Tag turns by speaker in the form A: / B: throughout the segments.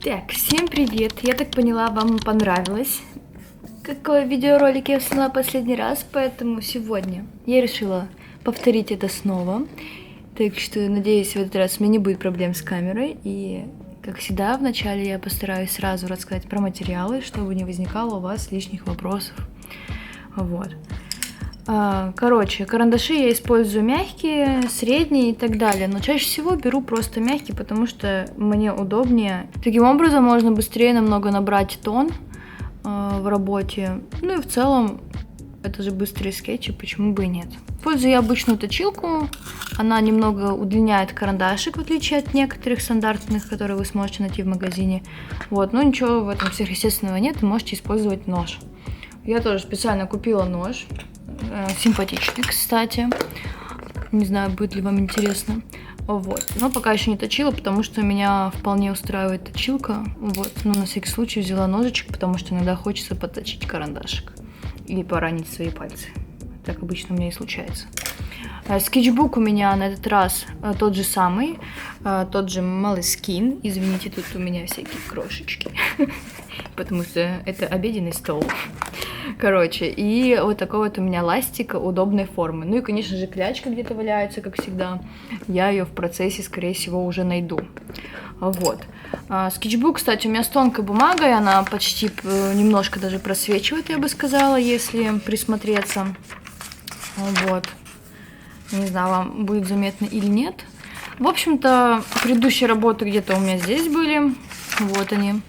A: Так, всем привет! Я так поняла, вам понравилось, какой видеоролик я сняла последний раз, поэтому сегодня я решила повторить это снова. Так что, надеюсь, в этот раз у меня не будет проблем с камерой. И, как всегда, вначале я постараюсь сразу рассказать про материалы, чтобы не возникало у вас лишних вопросов. Вот. Короче, карандаши я использую мягкие, средние и так далее, но чаще всего беру просто мягкие, потому что мне удобнее. Таким образом можно быстрее намного набрать тон в работе. Ну и в целом это же быстрые скетчи, почему бы и нет. Использую я обычную точилку, она немного удлиняет карандашик, в отличие от некоторых стандартных, которые вы сможете найти в магазине. Вот, но ничего в этом сверхъестественного нет, вы можете использовать нож. Я тоже специально купила нож. Симпатичный, кстати. Не знаю, будет ли вам интересно. Вот. Но пока еще не точила, потому что меня вполне устраивает точилка. Вот. Но на всякий случай взяла ножичек, потому что иногда хочется подточить карандашик. Или поранить свои пальцы. Так обычно у меня и случается. Скетчбук у меня на этот раз тот же самый. Тот же Moleskine. Извините, тут у меня всякие крошечки. Потому что это обеденный стол. Короче, и вот такой вот у меня ластик удобной формы. Ну и, конечно же, клячка где-то валяется, как всегда. Я ее в процессе, скорее всего, уже найду. Вот. Скетчбук, кстати, у меня с тонкой бумагой. Она почти немножко даже просвечивает, я бы сказала, если присмотреться. Вот. Не знаю, вам будет заметно или нет. В общем-то, предыдущие работы где-то у меня здесь были. Вот они.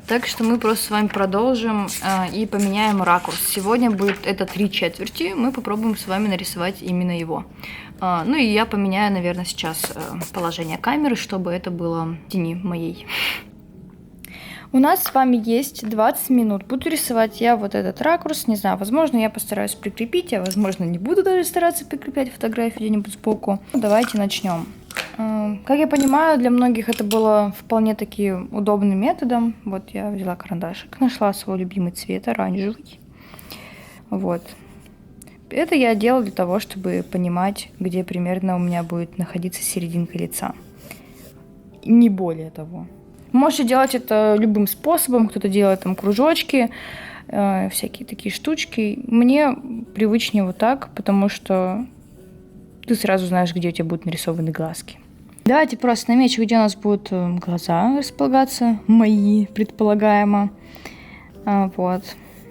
A: Так что мы просто с вами продолжим и поменяем ракурс. Сегодня будет это 3/4. Мы попробуем с вами нарисовать именно его. Ну и я поменяю, наверное, сейчас положение камеры, чтобы это было в тени моей. У нас с вами есть 20 минут. Буду рисовать я вот этот ракурс. Не знаю, возможно, я постараюсь прикрепить, а возможно, не буду даже стараться прикреплять фотографию где-нибудь сбоку. Давайте начнем. Как я понимаю, для многих это было вполне таки удобным методом. Вот я взяла карандашик, нашла свой любимый цвет, оранжевый. Вот. Это я делала для того, чтобы понимать, где примерно у меня будет находиться серединка лица. Не более того. Можете делать это любым способом. Кто-то делает там кружочки, всякие такие штучки. Мне привычнее вот так, потому что ты сразу знаешь, где у тебя будут нарисованы глазки. Давайте просто намечу, где у нас будут глаза располагаться, мои, предполагаемо. Вот.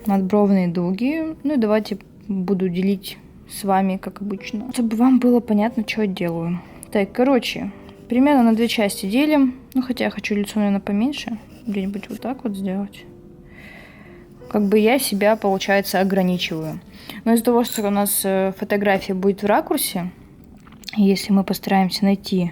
A: Надбровные дуги. Ну и давайте буду делить с вами, как обычно, чтобы вам было понятно, что я делаю. Так, короче, примерно на 2 части делим. Ну, хотя я хочу лицо, наверное, поменьше. Где-нибудь вот так вот сделать. Как бы я себя, получается, ограничиваю. Но из-за того, что у нас фотография будет в ракурсе, если мы постараемся найти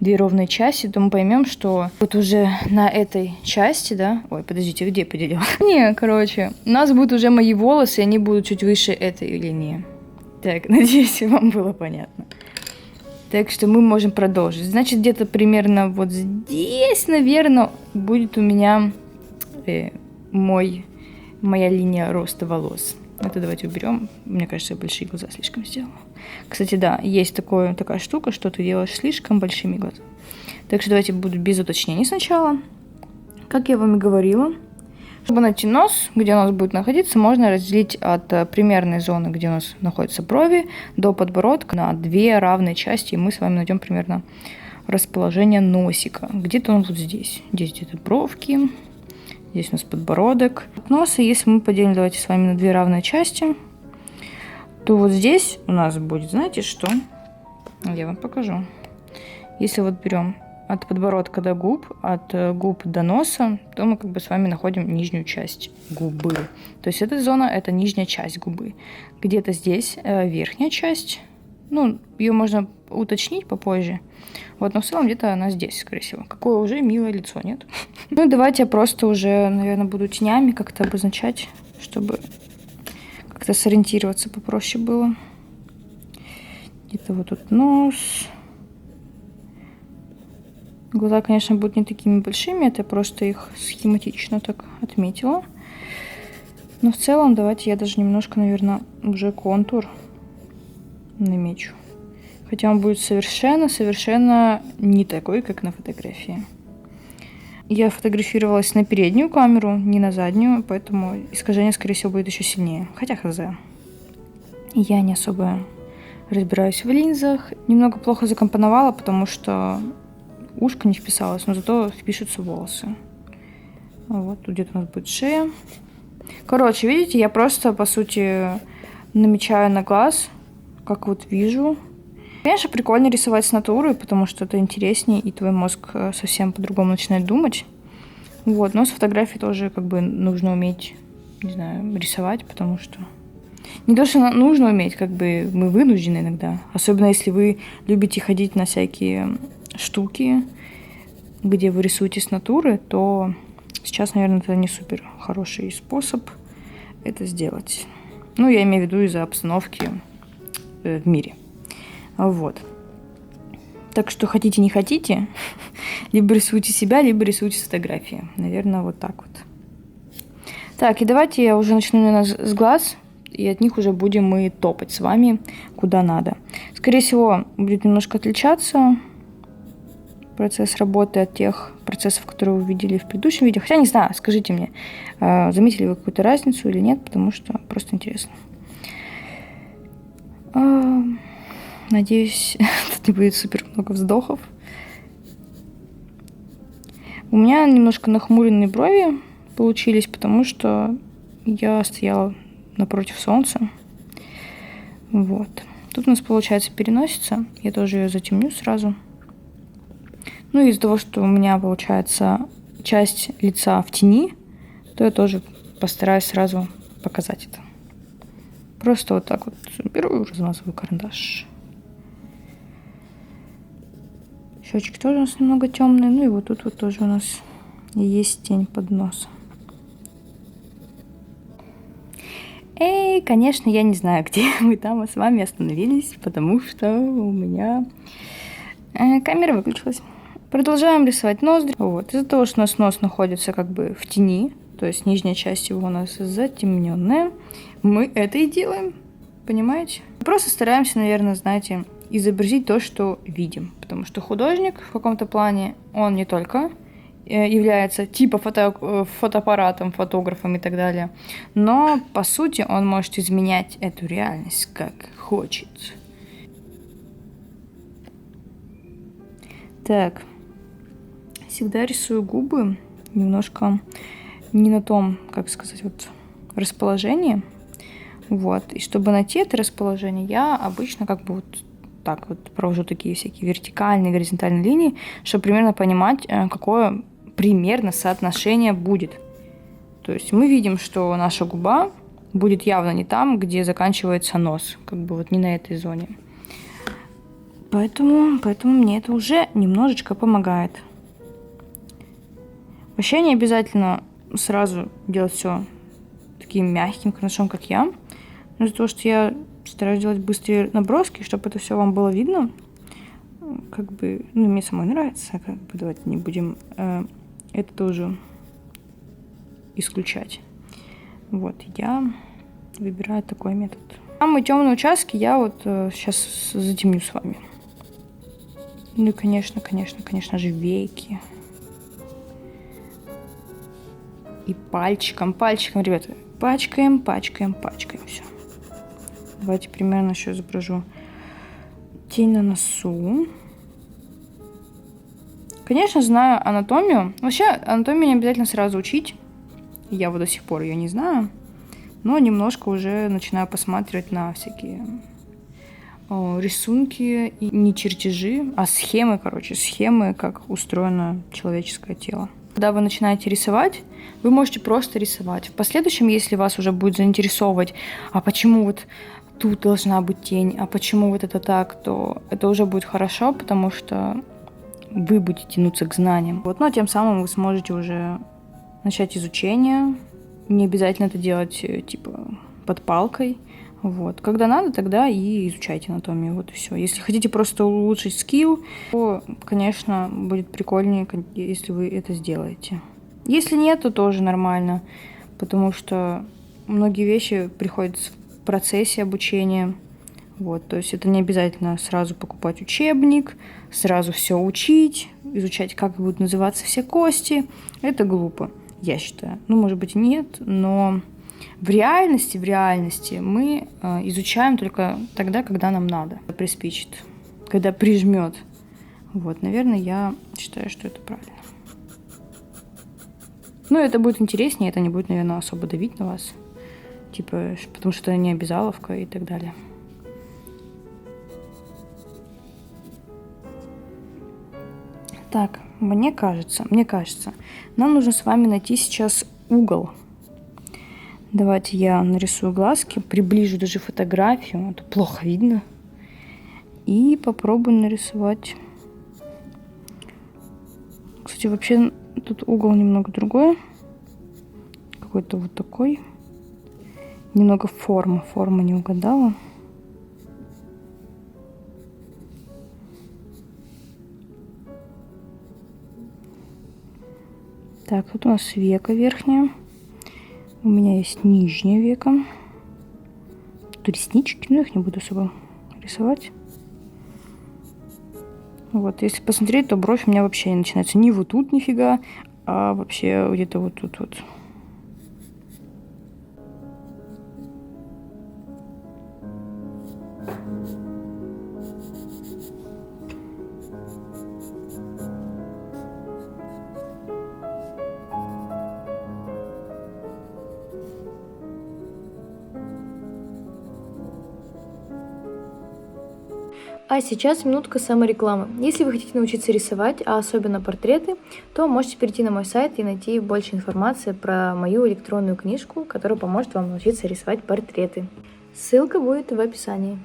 A: 2 ровные части, то мы поймем, что вот уже на этой части, да... Ой, подождите, где поделила? Не, короче, у нас будут уже мои волосы, и они будут чуть выше этой линии. Так, надеюсь, вам было понятно. Так что мы можем продолжить. Значит, где-то примерно вот здесь, наверное, будет у меня моя линия роста волос. Это давайте уберем. Мне кажется, я большие глаза слишком сделала. Кстати, да, есть такая штука, что ты делаешь слишком большими глазами. Так что давайте буду без уточнений сначала. Как я вам и говорила, чтобы найти нос, где у нас будет находиться, можно разделить от примерной зоны, где у нас находятся брови, до подбородка на 2 равные части. И мы с вами найдем примерно расположение носика. Где-то он вот здесь. Здесь где-то бровки. Здесь у нас подбородок. Носа, если мы поделим, давайте с вами на 2 равные части, то вот здесь у нас будет, знаете что? Я вам покажу. Если вот берем от подбородка до губ, от губ до носа, то мы как бы с вами находим нижнюю часть губы. То есть эта зона – это нижняя часть губы. Где-то здесь верхняя часть. Ну, ее можно уточнить попозже. Вот, но в целом где-то она здесь, скорее всего. Какое уже милое лицо, нет? Ну, давайте я просто уже, наверное, буду тенями как-то обозначать, чтобы как-то сориентироваться попроще было. Где-то вот тут нос. Глаза, конечно, будут не такими большими, это просто их схематично так отметила. Но в целом давайте я даже немножко, наверное, уже контур намечу. Хотя он будет совершенно не такой, как на фотографии. Я фотографировалась на переднюю камеру, не на заднюю, поэтому искажение, скорее всего, будет еще сильнее. Хотя хз. Я не особо разбираюсь в линзах. Немного плохо закомпоновала, потому что ушко не вписалось, но зато впишутся волосы. Вот тут где-то у нас будет шея. Короче, видите, я просто, по сути, намечаю на глаз, как вот вижу. Конечно, прикольно рисовать с натуры, потому что это интереснее, и твой мозг совсем по-другому начинает думать. Вот, но с фотографией тоже как бы нужно уметь, не знаю, рисовать, потому что... Не то, что нужно уметь, как бы мы вынуждены иногда. Особенно если вы любите ходить на всякие штуки, где вы рисуете с натуры, то сейчас, наверное, это не супер хороший способ это сделать. Ну, я имею в виду из-за обстановки в мире. Вот. Так что хотите, не хотите, либо рисуйте себя, либо рисуйте с фотографии. Наверное, вот так вот. Так, и давайте я уже начну, наверное, с глаз, и от них уже будем мы топать с вами куда надо. Скорее всего, будет немножко отличаться процесс работы от тех процессов, которые вы видели в предыдущем видео. Хотя не знаю, скажите мне, заметили вы какую-то разницу или нет, потому что просто интересно. Надеюсь, тут не будет супер много вздохов. У меня немножко нахмуренные брови получились, потому что я стояла напротив солнца. Вот. Тут у нас получается переносица. Я тоже ее затемню сразу. Ну, из-за того, что у меня получается часть лица в тени, то я тоже постараюсь сразу показать это. Просто вот так вот беру и размазываю карандаш. Щечки тоже у нас немного темные. Ну и вот тут вот тоже у нас есть тень под носом. Конечно, я не знаю, где мы там с вами остановились, потому что у меня камера выключилась. Продолжаем рисовать ноздри. Вот. Из-за того, что у нас нос находится как бы в тени, то есть нижняя часть его у нас затемненная, мы это и делаем. Понимаете? Просто стараемся, наверное, знаете, изобразить то, что видим. Потому что художник в каком-то плане, он не только является типа фотоаппаратом, фотографом и так далее, но, по сути, он может изменять эту реальность, как хочет. Так. Всегда рисую губы немножко не на том, как сказать, вот расположении. Вот. И чтобы найти это расположение, я обычно как бы вот так вот провожу такие всякие вертикальные, горизонтальные линии, чтобы примерно понимать, какое примерно соотношение будет. То есть мы видим, что наша губа будет явно не там, где заканчивается нос, как бы вот не на этой зоне. Поэтому мне это уже немножечко помогает. Вообще не обязательно сразу делать все таким мягким карандашом, как я. Но из-за того, что я стараюсь делать быстрые наброски, чтобы это все вам было видно, как бы, ну, мне самой нравится, как бы, давайте не будем это тоже исключать. Вот, я выбираю такой метод. Самые темные участки я вот сейчас затемню с вами. Ну и, конечно же, веки. И пальчиком, ребята, пачкаем все. Давайте примерно еще изображу тень на носу. Конечно, знаю анатомию. Вообще, анатомию не обязательно сразу учить. Я вот до сих пор ее не знаю. Но немножко уже начинаю посматривать на всякие рисунки. И не чертежи, а схемы, схемы, как устроено человеческое тело. Когда вы начинаете рисовать, вы можете просто рисовать. В последующем, если вас уже будет заинтересовывать, а почему вот тут должна быть тень, а почему вот это так, то это уже будет хорошо, потому что вы будете тянуться к знаниям. Вот, но тем самым вы сможете уже начать изучение. Не обязательно это делать типа под палкой. Вот. Когда надо, тогда и изучайте анатомию. Вот и все. Если хотите просто улучшить скилл, то, конечно, будет прикольнее, если вы это сделаете. Если нет, то тоже нормально, потому что многие вещи приходят в процессе обучения. Вот, то есть это не обязательно сразу покупать учебник, сразу все учить, изучать, как будут называться все кости. Это глупо, я считаю. Ну, может быть, и нет, но в реальности мы изучаем только тогда, когда нам надо, приспичит, когда прижмет. Вот, наверное, я считаю, что это правильно. Ну, это будет интереснее, это не будет, наверное, особо давить на вас. Типа, потому что это не обязаловка и так далее. Так, мне кажется, нам нужно с вами найти сейчас угол. Давайте я нарисую глазки, приближу даже фотографию, а то плохо видно. И попробую нарисовать. Кстати, вообще тут угол немного другой. Какой-то вот такой. Немного форма не угадала. Так, тут у нас века верхняя. У меня есть нижнее веко. Тут реснички, но их не буду особо рисовать. Вот, если посмотреть, то бровь у меня вообще не начинается ни вот тут нифига, а вообще где-то вот тут вот. А сейчас минутка саморекламы. Если вы хотите научиться рисовать, а особенно портреты, то можете перейти на мой сайт и найти больше информации про мою электронную книжку, которая поможет вам научиться рисовать портреты. Ссылка будет в описании.